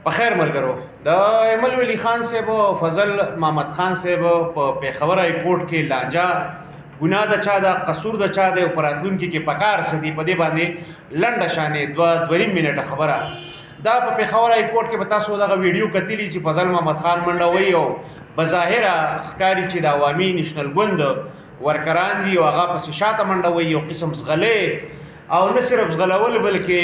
په خیر ملګرو د ایمل ولی خان صاحب او فضل محمد خان صاحب په پیښور های کورټ کې لانجا ګناه د چا د قصور د چا د پراتلونکو کې پکار سدي په دې باندې لنډه شانې 2 منټه خبره دا په پیښور های کورټ کې به تاسو دغه ویډیو کتلی چې فضل محمد خان منډوي او بظاهره ښکاری چې د عوامي نېشنل ګوند ورکران دي او هغه پسې شاته منډوي او قسم زغلې او نه صرف زغلول بلکې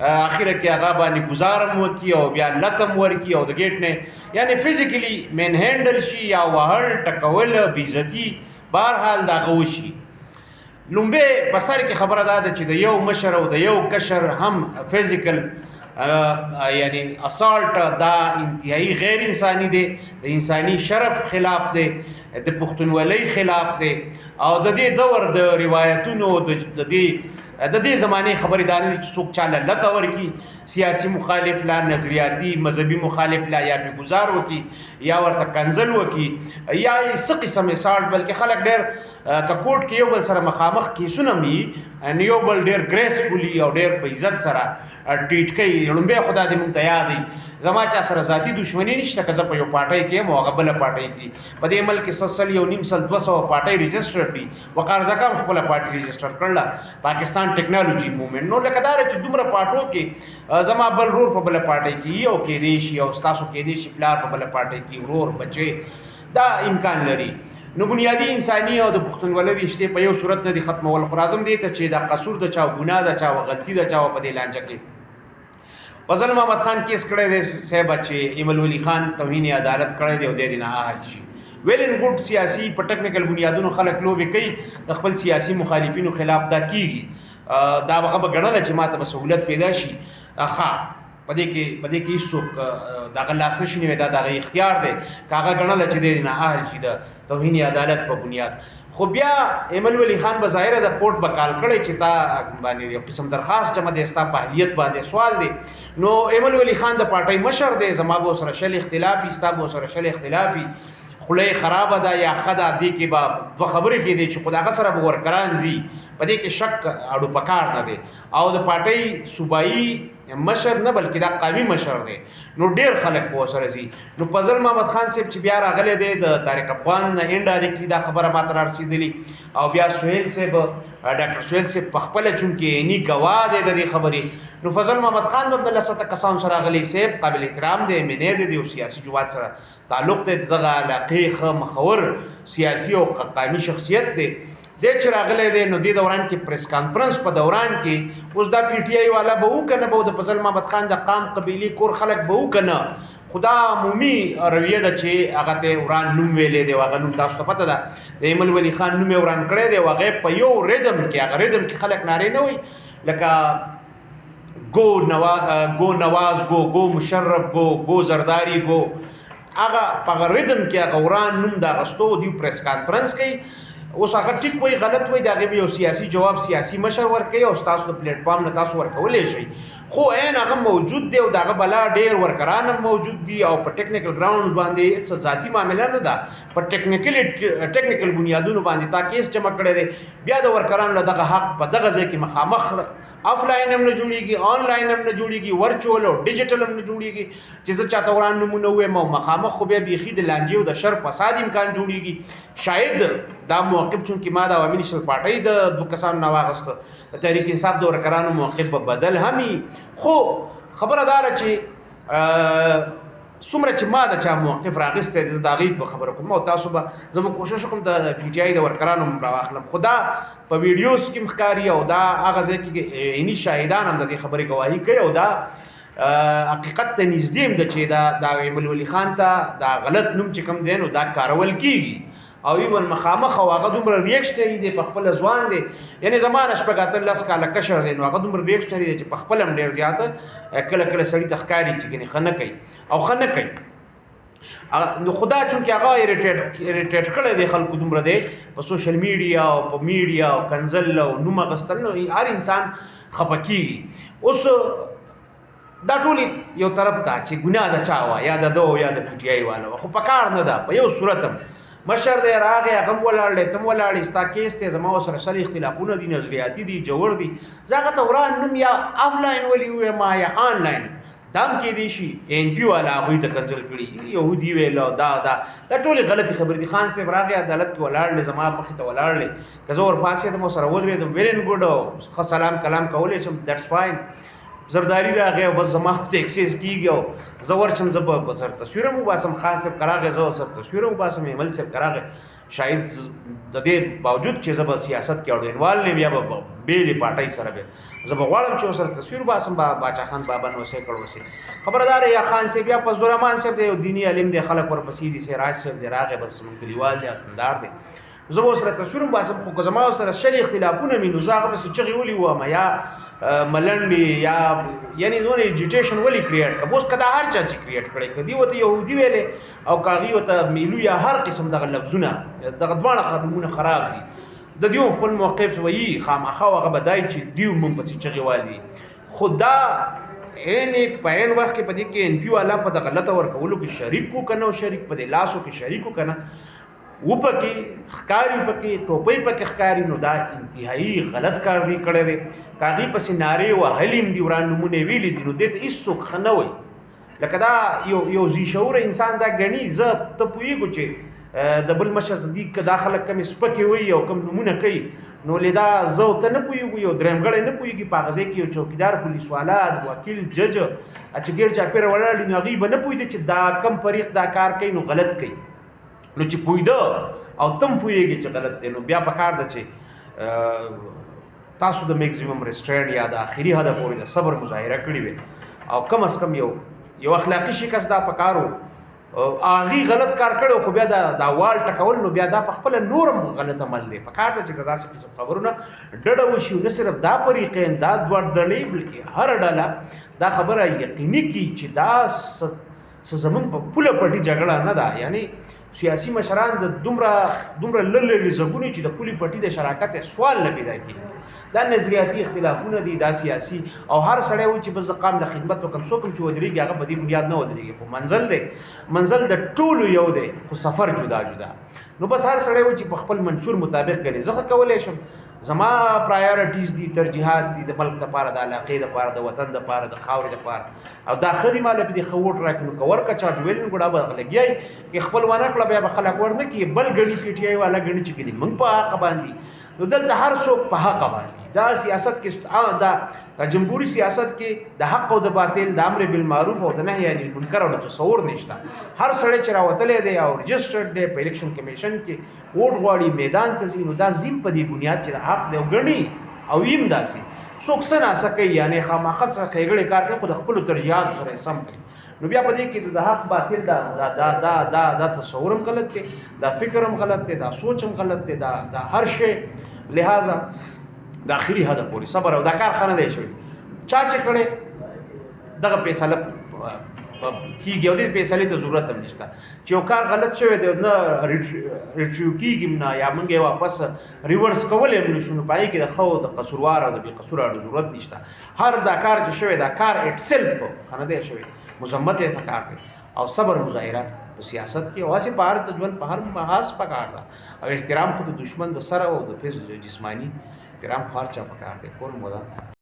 اخره کې هغه باندې گزارم وکي او بیا لتم ورکی او د گیټ نه یعنی فزیکلی مین هندل شي یا وهل ټکول بیزتی بهرحال دا غوشي لومبه بسر کې خبره ده چې د یو مشر او د یو کشر هم فزیکل یعنی اسالت دا انتهایی غیر انسانی دی د انسانی شرف خلاف دی د پښتونولۍ خلاف دی او د دې دور د روایتونو د دې زمانه خبرې دانه چې څوک چاله لته ورکی سیاسی مخالف لا نظریاتی مذهبي مخالف لا یا په گزار وکي یا ورته کنزل وکي یا څه قسم مثال بلکې خلک ډېر ککوټ کې یو بل سره مخامخ کې سنمي ان یو بل ډېر ګریسفولي او ډېر په عزت سره ټریټ کوي لومبه خدا دې مونږ ته یاد زما چا سره ذاتی دښمنی نشته که زه په یو پارټۍ کې مو هغه بل پارټۍ کې په دې ملک سل یو نیم سل 200 پارټۍ ريجستر دي وقار زکام خپل پارټۍ ريجستر کړل پاکستان ټیکنالوژي موومېنټ نو لکه دا چې دومره پارټو کې زما بل رور په بل پارټۍ کې یو کې دی شي او تاسو کې دی شي پلار په بل پارټۍ کې ورور بچي دا امکان لري نو بنیادی انساني او د پښتونولۍ رشته په یو صورت نه دي ختمول خو راځم دي ته چې دا قصور د چا ګناه د چا غلطي د چا په دې لانجه کې فضل محمد خان کیس کړی دی صاحب چې ایمل ولی خان توهین عدالت کړی دی او د دې نه احد شي ویل ان ګډ سیاسي په ټیکنیکل بنیادونو خلک لوبي کوي د خپل سیاسي مخالفینو خلاف دا کیږي دا هغه غړل چې ماته به سہولت پیدا شي اخا پدې کې څوک دا غلاس نشي نه دا د اختیار دی کاغه غړل چې د نه اهل شي د توهین عدالت په بنیاد خو بیا ایمل ولی خان بظاهر د پورت بکال کړي چې تا باندې یو قسم درخواست جمع دي ستا په اهلیت باندې سوال دی نو ایمل ولی خان د پارټۍ مشر دی زماغو سره شل اختلافي ستا سره شل اختلافي خله خراب ده یا خدا دی کې با دوه خبرې کې دي چې خدای سره به ورکران زی پدې کې شک اړو پکار نه دی او د پارټۍ صوبایي مشر نه بلکې دا قومي مشر دی نو ډیر خلک په سره زی نو فضل محمد خان صاحب چې بیا راغله دی د طارق افغان نه انډایرکټلی دا خبره ماته رسیدلی او بیا سہیل صاحب ډاکټر سہیل صاحب په خپل چون کې ني گواه دی د دې خبرې نو فضل محمد خان د الله ست کسان سره غلي صاحب قابل احترام دی منه دی او سیاسي جوات سره تعلق دی دغه علاقې خ مخور سیاسي او قومي شخصیت دی د چې راغلی دی نو د دوران کې پریس کانفرنس په دوران کې اوس دا پی ټی آی والا به وکنه به د فضل محمد خان د قام قبيلي کور خلک به وکنه خدا عمومي رویه ده چې هغه ته وران نوم ویلې دی هغه نوم تاسو ته پته ده د ایمل ولی خان نوم وران کړی دی هغه په یو ریدم کې هغه ریدم کې خلک ناری نه وي لکه گو نواز گو مشرف گو زرداری گو هغه په ریدم کې هغه وران نوم دا غستو دی پریس کانفرنس کوي اوس هغه ټیک وای غلط وای دا غوي یو سیاسي جواب سیاسي مشر ورکړي او تاسو د پلیټ فارم نه تاسو ورکولې شي خو عین هغه موجود دی او دا بلا ډیر ورکران موجود دي او په ټیکنیکل گراوند باندې څه ذاتی معاملې نه ده په ټیکنیکل بنیادونو باندې تا کیس جمع کړی دی بیا د ورکران له دغه حق په دغه ځای کې مخامخ آفلاین هم نه جوړیږي آنلاین هم نه جوړیږي ورچوال او ډیجیټل هم نه جوړیږي چې زه چاته وران نمونه وایم او مخامخ خو بیا بیخي د لانجې او د شر فساد امکان جوړیږي شاید دا موقف چون کې ما د عوامي نېشنل پارټۍ د دوه کسانو نه واغسته د تحریک انصاف د ورکرانو موقف په بدل همي خو خبره دار چې څومره چې ما د چا موقف راغسته د داغي په خبره کوم او تاسو به زموږ کوشش کوم د پی ټی آی د ورکرانو راخلم خدا په ویډیوز کې مخکاری او دا هغه ځکه کې اني شاهدان هم د دې خبرې گواهی کوي او دا حقیقت ته نږدې هم د چې دا ایمل ولی خان ته دا غلط نوم چې کوم دین او دا کارول کیږي او ایون مخامخ او هغه دومره ریاکشنری دی په خپل ځوان دی یعنی زمانه شپږات الله کاله کشر دی نو هغه دومره ریاکشنری دی چې په خپل هم ډیر زیاته کله کله سړی تخکاری چې کني خنه کوي او خنه کوي نو خدا چون کې هغه اریټیټ کړي دی خلکو دومره دی په سوشل میډیا او په میډیا او کنزل او نوم غستل نو هر انسان خپکیږي اوس دا ټول یو طرف ته چې ګناه د چا وا یا د دو یا د پی ټی آی والا خو پکار نه ده په یو صورت مشر دی راغی هغه ولاړ تم ولاړ ستا کیس ته زما سره سل اختلافونه دي نظریاتي دي جوړ دي زغه ته وران نوم یا آفلاین ولی وې ما یا آنلاین دام کې دي شي ان پی والا هغه ته کنسل کړي يهودي ویلو دا ټولې غلطي خبرې دي. خان صاحب راغی عدالت کې ولاړ زما مخې ته ولاړ که زه ور پاسې د مو سره ودرېدم ویل ان ګډ خو سلام کلام کولې چې دیټس فاین. زرداری راغی بس زما ته ایکسس کیږي او زه ورچم زه په سر تصویر مو باسم. خان صاحب کراغه زه سر تصویر مو باسم. ایمل صاحب کراغه شاید د دې باوجود چې زه په سیاست کې اړوینوال نه بیا به بیلې پارټۍ سره به زه به غواړم چې سره تصویر باسم. باچا خان بابا نو سې کړو سي خبردار یا خان صاحب یا پس الرحمن صاحب دی دینی علم دی خلک ورپسې دي سراج صاحب دی راغه بس مونږ کلیوال دی اندار دی زه به سره تصویر باسم. خو زما سره شری اختلافونه مینو زاغه بس چغي ولي و ما یا ملنډي یا یعنی نو ایجوکیشن ولی کریټ کا اوس کدا هر چا چې کریټ کړي کدی وته يهودي ویلې او کاغي وته میلو یا هر قسم دغه لفظونه دغه دوانه خدمونه خراب دي. د دیو خپل موقف وایي خامخا هغه بدای چې دیو مونږ پسې چغي والي خدا ان په ان وخت کې پدې کې ان پی والا په د غلطه ورکولو کې شریک کو کنه او شریک په لاسو کې شریک کو کنه و پکې ښکاری پکې ټوپۍ پکې ښکاری نو دا انتهایی غلط کار دی کړی دی. کاغي پسې نارې وهلیم دي وران نمونه ویلي دي نو دې ته هېڅوک ښه نه وایي لکه دا یو ذی شعور انسان دا ګڼي. زه ته پوهېږو چې د بل مشر د دې که دا خلک کمې سپکې وایي او کم نمونه کوي نو لیدا زه ته نه پوهېږو یو درېمګړی نه پوهېږي په هغه ځای کې یو چوکیدار پولیس والا وکیل جج چې ګیر چاپېره ولاړ دي نو هغوی به نه پوهېږي چې دا کم فریق دا کار کوي نو غلط کوي. نو چې پوهېده او تم پوهېږي چې غلط دی نو بیا پکار ده چې تاسو د میکزیمم ریسټرینټ یا د آخري حده پورې د صبر مظاهره کړې وي او کم از کم یو اخلاقي شکست دا پکارو هغې غلط کار کړی خو بیا دا وال ټکول نو بیا دا په خپله نورم غلط عمل دی. پکار ده چې د داسې قسم خبرونه ډډه وشي نه صرف دا فریقین دا دوه ډلې بلکې هر ډله دا خبره یقیني کړي چې دا زمونږ په پوله پټي جګړه نه ده. یعنی سیاسي مشران د دومره لږ زګونی چې د پولي پټي د شراکت سوال نه پیدا کیږي. دا نظریاتي اختلافونه دي دا سیاسي او هر سړی و چې بس قام د خدمت وکم څوک چې ودرېږي هغه په دې بنیاد نه ودرېږي خو منزل دی منزل د ټولو یو دی خو سفر جدا جدا. نو بس هر سړی و چې په خپل منشور مطابق ګڼي زه کولی شم زما پرایورټیز دي ترجیحات دي د ملک دپاره د علاقې دپاره د وطن دپاره د خاورې دپاره او دا ښه دي ماله په دې ښه ووټ راکړي نو که ورکه چا ویل ګوډا به لګیایي که خپل ونه کړه بیا به خلک ورنه کړي بل ګڼي پی ټي آی والا ګڼي چې ګڼي موږ په حقه باندې نو دلته هر څوک په حقه باندې دا سیاست کې دا جمهوري سیاست کې د حق او د باطل د امر بالمعروف او د نهي عن المنکر او تصور نشته. هر سړی چې راوتلی دی او رجسټرډ دی په الیکشن کمیشن کې ووټ غواړي میدان ته ځي نو دا زیم په دې بنیاد چې د حق دی او ګڼي او یم داسې څوک څه ناسه کوي یعنې خامخا څه ښېګړې کار کوي خو د خپلو ترجیحاتو سره یې سم کوي. نو بیا په دې کې د حق باطل دا تصور هم غلط دی دا فکر هم غلط دی دا سوچ هم غلط دی دا هر شی لہذا د آخري حده پورې صبر او دا کار ښه نه دی شوی. چا چې کړی دغه فیصله کېږي او دې فیصلې ته ضرورت هم نشته چې یو کار غلط شوی دی نه ریټریو کېږي نه یا موږ یې واپس ریورس کولی هم نشو نو په هغې کې د ښه او د قصوروار او د بې قصوره ضرورت نشته. هر دا کار چې شوی دا کار اټسلف ښه نه دی شوی مذمت یې پکار دی او صبر مظاهره په سیاست کې او هسې په هر د ژوند په هر محاذ پکار ده او احترام خو د دشمن د سره او د جسماني احترام خو هر چا پکار دی کور مودا